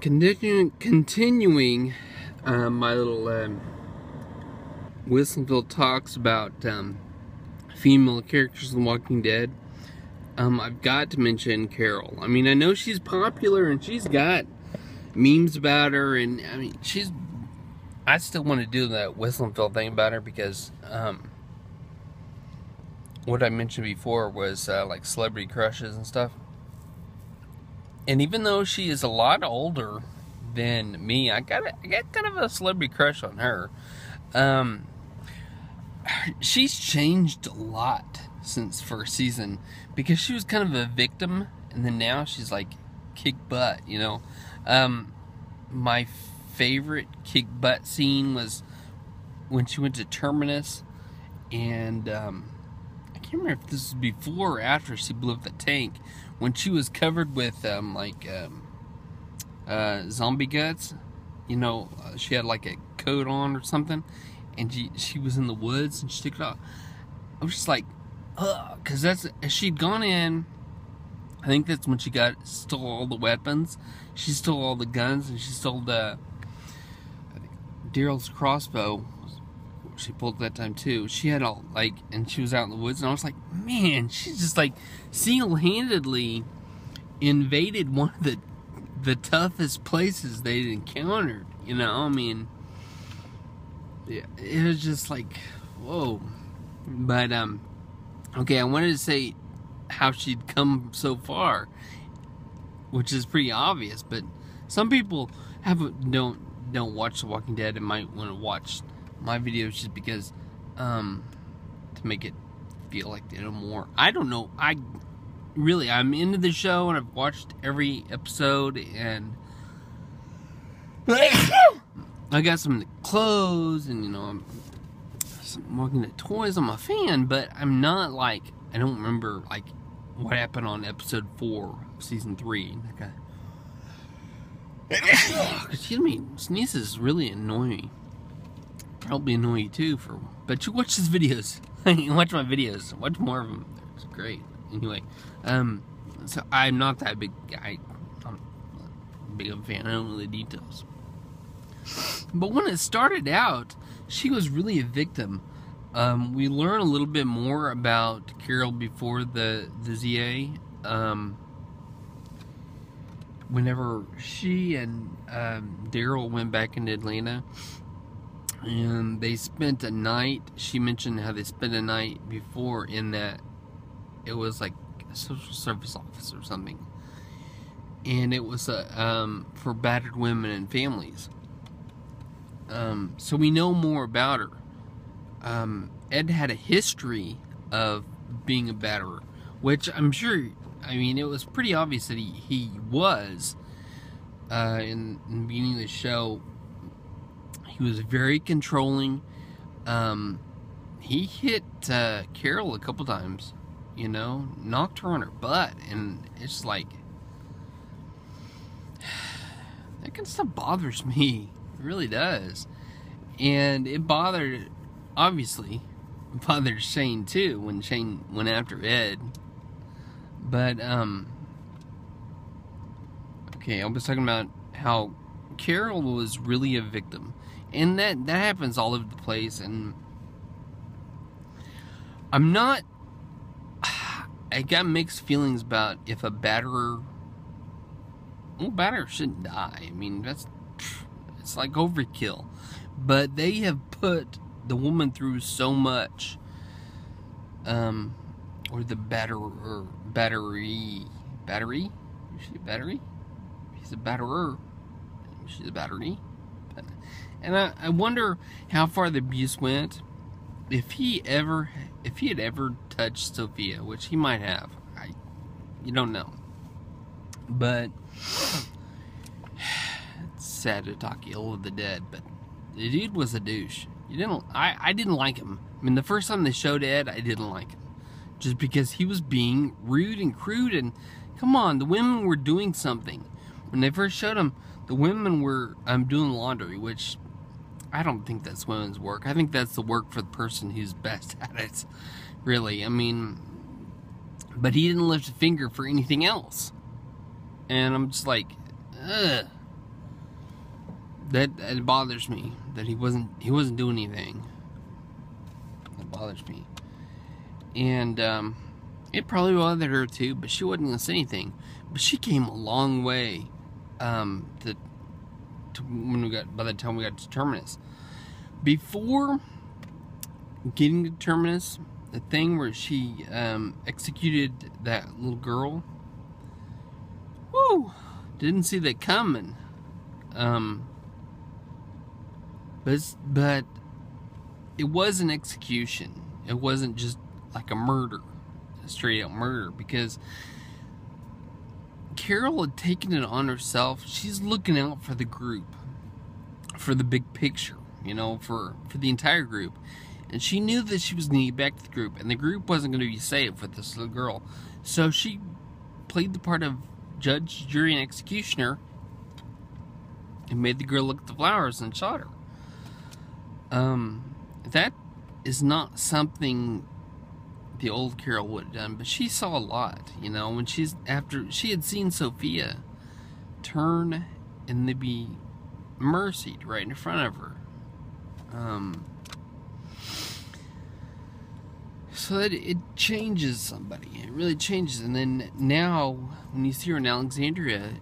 Continuing my little Whistlefield talks about female characters in The Walking Dead. I've got to mention Carol. I mean, I know she's popular and she's got memes about her, and I mean, I still want to do that Whistlefield thing about her because what I mentioned before was like celebrity crushes and stuff. And even though she is a lot older than me, I got kind of a celebrity crush on her. She's changed a lot since first season because she was kind of a victim, and then now she's like kick butt, you know. My favorite kick butt scene was when she went to Terminus, and I can't remember if this was before or after she blew up the tank, when she was covered with zombie guts. You know, she had like a coat on or something, and she was in the woods and she took it off. I was just like, ugh, because she'd gone in. I think that's when she stole all the weapons. She stole all the guns, and she stole Daryl's crossbow. She pulled that time too. She had all and she was out in the woods, and I was like, man, she's just like single-handedly invaded one of the toughest places they'd encountered. You know, I mean, yeah, it was just like, whoa. But okay, I wanted to say how she'd come so far, which is pretty obvious. But some people don't watch The Walking Dead and might want to watch my videos just because to make it feel like they know more. I don't know. I'm into the show, and I've watched every episode, and I got some clothes, and you know, I'm Walking Dead toys. I'm a fan, but I'm not like, I don't remember like what happened on episode 4 of season 3. Excuse me, sneezes really annoy me. Probably annoy you too, but you watch his videos. You watch my videos. Watch more of them. It's great. Anyway, so I'm not that big guy. I'm not big of a fan. I don't know the details. But when it started out, she was really a victim. We learn a little bit more about Carol before the ZA. Whenever she and Daryl went back into Atlanta, and they spent a night. She mentioned how they spent a night before in that it was like a social service office or something, and it was for battered women and families. So we know more about her. Ed had a history of being a batterer, which I'm sure, I mean, it was pretty obvious that he was in the beginning of the show. He was very controlling. He hit Carol a couple times, you know, knocked her on her butt, and it's like, that kind of stuff bothers me. It really does. And it bothered Shane too, when Shane went after Ed. But okay, I was talking about how Carol was really a victim, and that happens all over the place. And I got mixed feelings about if a batterer shouldn't die. I mean, it's like overkill. But they have put the woman through so much, or the battery? Is she a battery? He's a batterer. She's a battery. And I wonder how far the abuse went. If he had ever touched Sophia, which he might have, you don't know. But it's sad to talk ill of the dead, but the dude was a douche. I didn't like him. I mean, the first time they showed Ed, I didn't like him, just because he was being rude and crude. And come on, the women were doing something. When they first showed him, the women were doing laundry, which I don't think that's women's work. I think that's the work for the person who's best at it, really. I mean, but he didn't lift a finger for anything else. And I'm just like, ugh. That bothers me that he wasn't doing anything. That bothers me. And it probably bothered her too, but she wasn't gonna say anything. But she came a long way by the time we got to Terminus. Before getting to Terminus, the thing where she executed that little girl, whoo, didn't see that coming. But it was an execution. It wasn't just like a murder, a straight out murder, because Carol had taken it on herself. She's looking out for the group, for the big picture, for the entire group. And she knew that she was going to get back to the group, and the group wasn't going to be safe with this little girl. So she played the part of judge, jury, and executioner, and made the girl look at the flowers and shot her. That is not something the old Carol would have done, but she saw a lot, when after she had seen Sophia turn and then be mercied right in front of her. So that it changes somebody. It really changes. And then now, when you see her in Alexandria,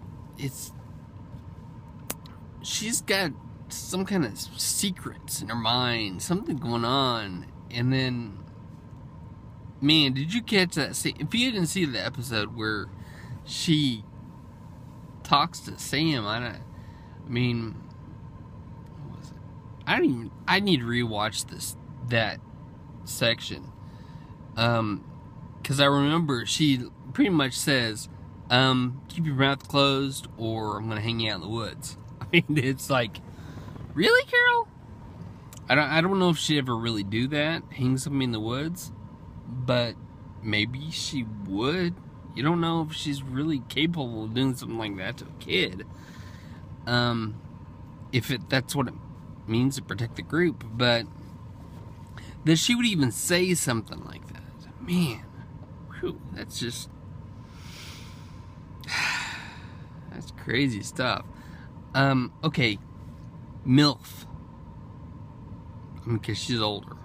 she's got some kind of secrets in her mind, something going on. And then, man, did you catch that? If you didn't see the episode where she talks to Sam, what was it? I need to rewatch that section. Because I remember she pretty much says, keep your mouth closed or I'm going to hang you out in the woods. I mean, it's like, really, Carol? I don't know if she'd ever really do that, hang somebody in the woods, but maybe she would. You don't know if she's really capable of doing something like that to a kid. That's what it means to protect the group, but that she would even say something like that. Man, whew, that's just, that's crazy stuff. Okay, MILF. Because she's older.